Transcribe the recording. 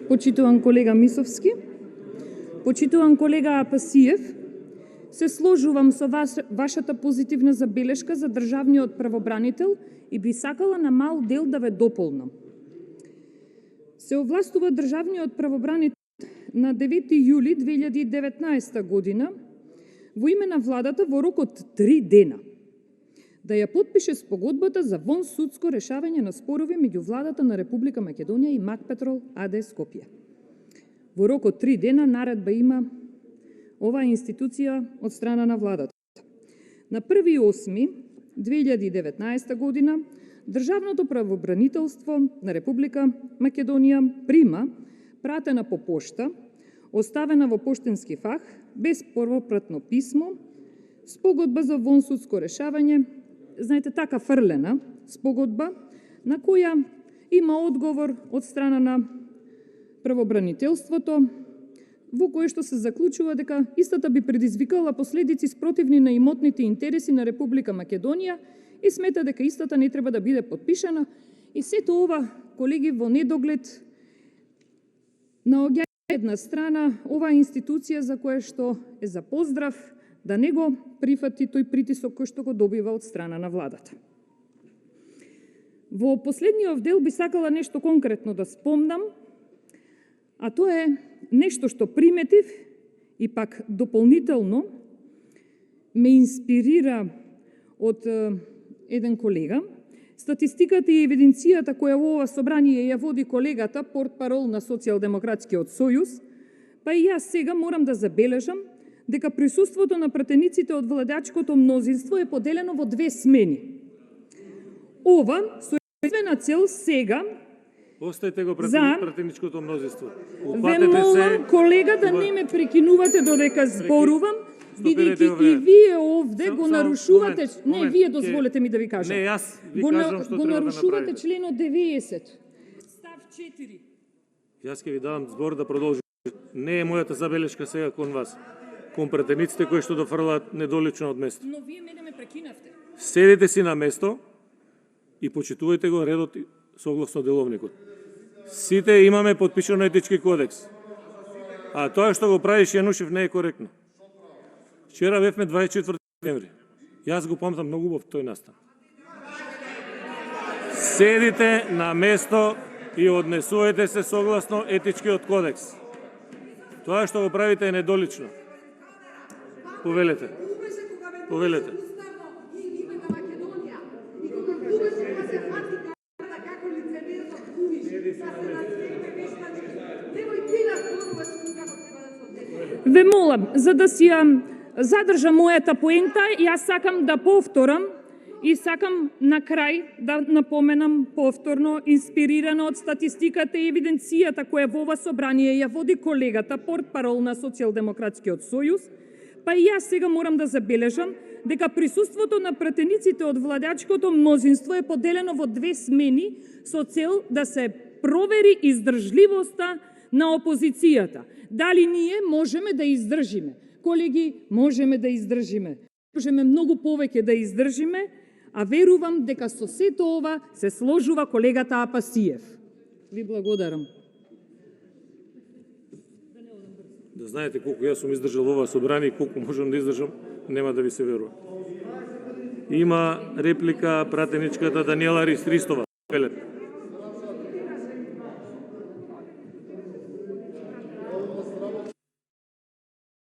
Почитуван колега Мисовски, почитуван колега Апасиев, се сложувам со вашата позитивна забелешка за државниот правобранител и би сакала на мал дел да ве дополнам. Се овластува државниот правобранител на 9 јули 2019 година во име на владата во рок од 3 дена да ја подпише спогодбата за вонсудско решавање на спорови меѓу владата на Република Македонија и Макпетрол АД Скопје. Во рок од 3 дена наредба има оваа институција од страна на владата. На 1.8.2019 година Државното правобранителство на Република Македонија прима пратена по пошта, оставена во поштенски фах, без првопратно писмо, спогодба за вонсудско решавање, знаете, така фрлена спогодба, на која има одговор од страна на правобранителството, во кое што се заклучува дека истата би предизвикала последици спротивни на имотните интереси на Република Македонија и смета дека истата не треба да биде подпишана. И сето ова, колеги, во недоглед наоѓа една страна оваа институција за која што е за поздрав да не го прифати тој притисок кој што го добива од страна на владата. Во последниот дел би сакала нешто конкретно да спомнам, а тоа е нешто што приметив и пак дополнително ме инспирира од еден колега. Статистиката и евиденцијата која во ова собрание ја води колегата, портпарол на Социјалдемократскиот сојуз, па и јас сега морам да забележам дека присуството на пратениците од владачкото мнозинство е поделено во 2 смени. Ова со единствена цел сега Оставете го пратеничкото мнозинство. Ве молам, колега, да не ме прекинувате додека зборувам, бидејќи и вие овде го нарушувате... Не, вие дозволете ми да ви кажам. Не, јас ви кажам што го треба да нарушувате направите. членот 90. Став 4. Јас ќе ви давам збор да продолжи. Не е мојата забелешка сега кон вас. Кон пратениците кои што дофрлаат недолично од место. Но вие мене ме прекинавте. Седете си на место и почитувајте го редот согласно деловникот. Сите имаме подпишано етички кодекс. А тоа што го правиш Јанушев не е коректно. Вчера бевме 24 декември. Јас го памтам многу убав тој настан. Седите на место и однесувате се согласно етичкиот кодекс. Тоа што го правите е недолично. Повелете. Повелете. Ве молам, за да си ја задржам мојата поента, јас сакам да повторам и сакам на крај да напоменам повторно, инспирирано од статистиката и евиденцијата која во ова собрание ја води колегата, портпарол на Социјалдемократскиот сојуз, па и јас сега морам да забележам дека присуството на пратениците од владачкото мнозинство е поделено во 2 смени со цел да се провери издржливоста на опозицијата. Дали ние можеме да издржиме? Колеги, можеме да издржиме. Можеме многу повеќе да издржиме, а верувам дека со сето ова се сложува колегата Апасиев. Ви благодарам. Да знаете колку јас сум издржал ова собрание и колку можам да издржам, нема да ви се верува. Има реплика пратеничката Даниела Ристова.